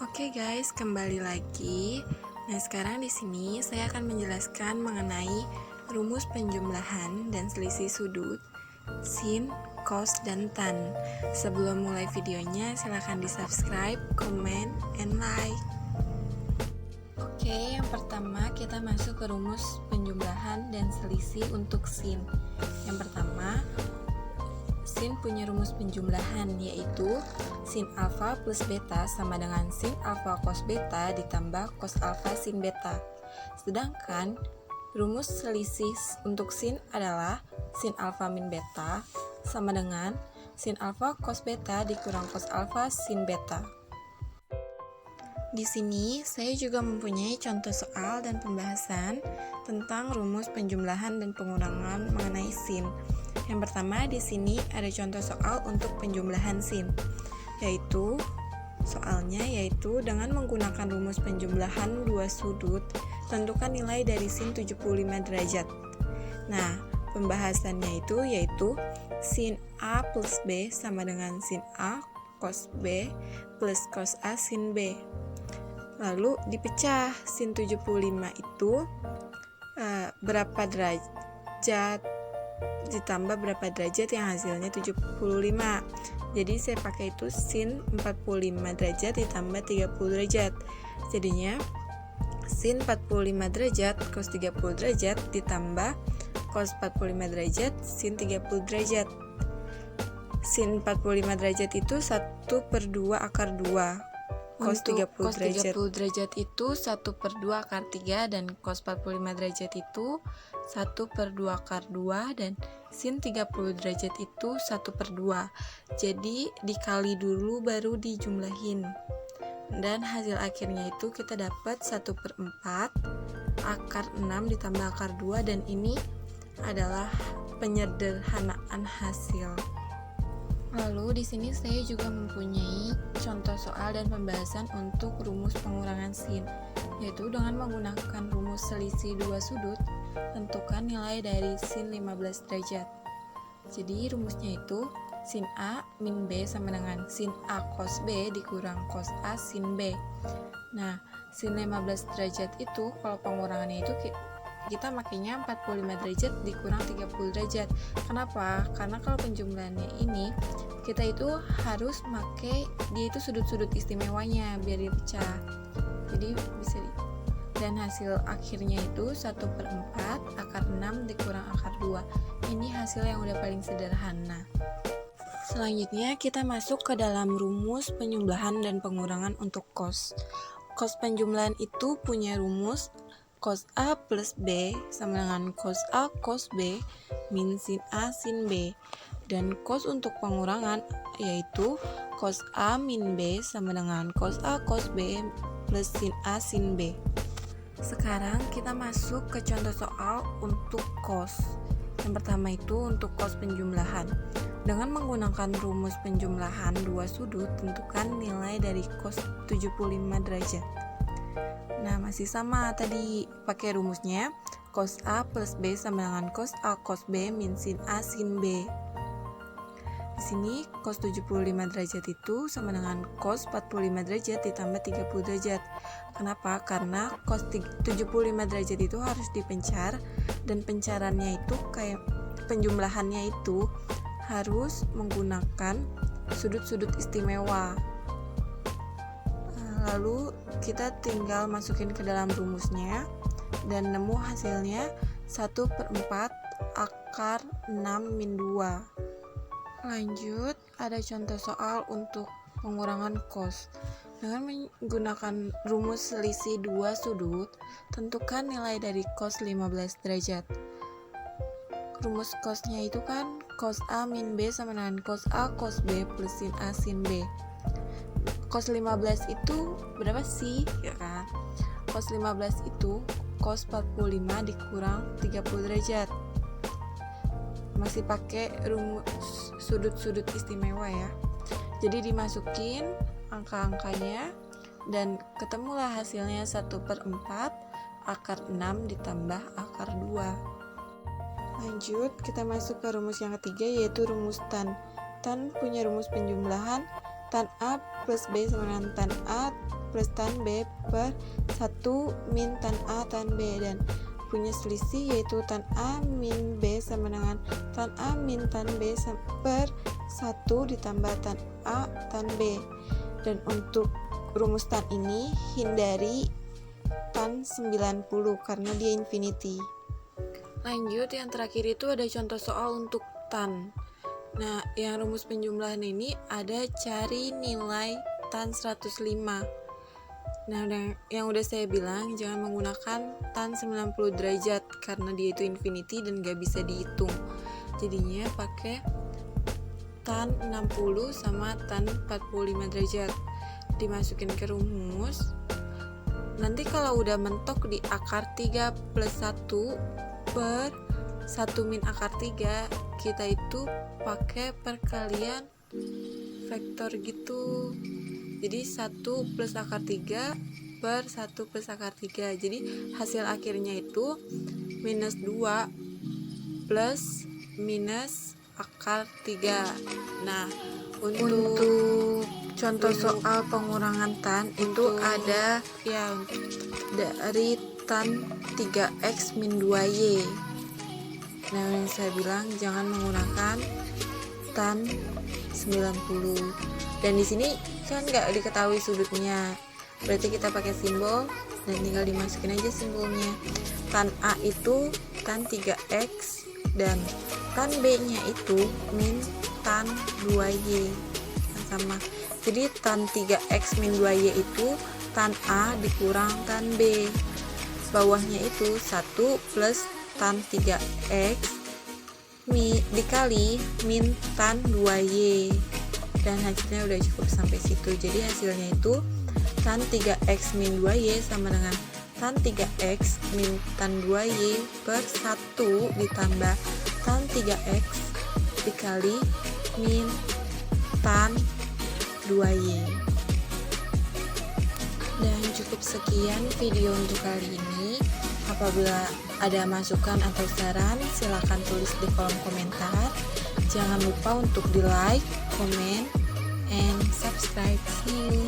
Oke guys, kembali lagi. Nah, sekarang di sini saya akan menjelaskan mengenai rumus penjumlahan dan selisih sudut, sin, cos, dan tan. Sebelum mulai videonya, silahkan di-subscribe, comment, and like. Oke, yang pertama kita masuk ke rumus penjumlahan dan selisih untuk sin. Yang pertama, sin punya rumus penjumlahan, yaitu sin alfa plus beta sama dengan sin alfa cos beta ditambah cos alfa sin beta. Sedangkan rumus selisih untuk sin adalah sin alfa min beta sama dengan sin alfa cos beta dikurang cos alfa sin beta. Di sini saya juga mempunyai contoh soal dan pembahasan tentang rumus penjumlahan dan pengurangan mengenai sin. Yang pertama di sini ada contoh soal untuk penjumlahan sin, yaitu dengan menggunakan rumus penjumlahan dua sudut, tentukan nilai dari sin 75 derajat. Nah, pembahasannya yaitu sin A plus B sama dengan sin A cos B plus cos A sin B. Lalu dipecah sin 75 itu berapa derajat ditambah berapa derajat yang hasilnya 75. Jadi saya pakai itu sin 45 derajat ditambah 30 derajat. Jadinya sin 45 derajat cos 30 derajat ditambah cos 45 derajat sin 30 derajat. Sin 45 derajat itu 1/2 akar 2. Cos 30 derajat itu 1/2 akar 3 dan cos 45 derajat itu 1/2 akar 2 dan sin 30 derajat itu 1/2. Jadi dikali dulu baru dijumlahin. Dan hasil akhirnya itu kita dapat 1/4 akar 6 ditambah akar 2 dan ini adalah penyederhanaan hasil. Lalu di sini saya juga mempunyai contoh soal dan pembahasan untuk rumus pengurangan sin, yaitu dengan menggunakan rumus selisih dua sudut, tentukan nilai dari sin 15 derajat. Jadi rumusnya itu sin A min B sama dengan sin A cos B dikurang cos A sin B. Nah, sin 15 derajat itu kalau pengurangannya itu kita makainya 45 derajat dikurang 30 derajat. Kenapa? Karena kalau penjumlahannya ini kita itu harus pakai dia itu sudut-sudut istimewanya biar dia pecah. Jadi bisa dan hasil akhirnya itu 1/4 akar 6 dikurang akar 2. Ini hasil yang udah paling sederhana. Selanjutnya kita masuk ke dalam rumus penjumlahan dan pengurangan untuk cos. Cos penjumlahan itu punya rumus cos A plus B sama dengan cos A cos B min sin A sin B. Dan cos untuk pengurangan yaitu cos A min B sama dengan cos A cos B plus sin A sin B. Sekarang kita masuk ke contoh soal untuk cos. Yang pertama itu untuk cos penjumlahan. Dengan menggunakan rumus penjumlahan dua sudut, tentukan nilai dari cos 75 derajat. Nah, masih sama tadi pakai rumusnya cos A plus B sama dengan cos A cos B min sin A sin B. Di sini cos 75 derajat itu sama dengan cos 45 derajat ditambah 30 derajat. Kenapa? Karena cos 75 derajat itu harus dipencar dan pencarannya itu kayak penjumlahannya itu harus menggunakan sudut-sudut istimewa. Lalu kita tinggal masukin ke dalam rumusnya dan nemu hasilnya 1/4 akar 6 min 2. Lanjut, ada contoh soal untuk pengurangan cos. Dengan menggunakan rumus selisih dua sudut, tentukan nilai dari cos 15 derajat. Rumus cosnya itu kan cos A min B sama dengan cos A cos B plus sin A sin B. Cos 15 itu berapa sih? Ya kan? Cos 15 itu cos 45 dikurang 30 derajat. Masih pakai rumus sudut-sudut istimewa ya. Jadi dimasukin angka-angkanya dan ketemulah hasilnya 1/4 akar 6 ditambah akar 2. Lanjut, kita masuk ke rumus yang ketiga yaitu rumus tan. Tan punya rumus penjumlahan tan A plus B sama dengan tan A plus tan B per 1 min tan A tan B, dan punya selisih yaitu tan A min B sama dengan tan A min tan B per 1 ditambah tan A tan B. Dan untuk rumus tan ini hindari tan 90 karena dia infinity. Lanjut, yang terakhir itu ada contoh soal untuk tan. Nah, yang rumus penjumlahan ini ada cari nilai tan 105. Nah, yang udah saya bilang jangan menggunakan tan 90 derajat karena dia itu infinity dan gak bisa dihitung. Jadinya pakai tan 60 sama tan 45 derajat. Dimasukin ke rumus. Nanti kalau udah mentok di akar 3 plus 1 per 1 min akar 3, kita itu pakai perkalian vektor gitu. Jadi 1 plus akar 3 per 1 plus akar 3. Jadi hasil akhirnya itu minus 2 plus minus akar 3. Nah, untuk contoh soal pengurangan tan itu ada ya dari tan 3x min 2y. Nah, yang saya bilang jangan menggunakan tan 90. Dan di sini kan nggak diketahui sudutnya, berarti kita pakai simbol dan tinggal dimasukin aja simbolnya. Tan A itu tan 3x dan tan B nya itu min tan 2y, sama. Jadi tan 3x min 2y itu tan A dikurang tan B, bawahnya itu 1 plus tan 3x dikali min tan 2y, dan hasilnya udah cukup sampai situ. Jadi hasilnya itu tan 3x min 2y sama dengan tan 3x min tan 2y per 1 ditambah tan 3x dikali min tan 2y. Dan cukup sekian video untuk kali ini. Apabila ada masukan atau saran, silakan tulis di kolom komentar. Jangan lupa untuk di like, comment, and subscribe. See you.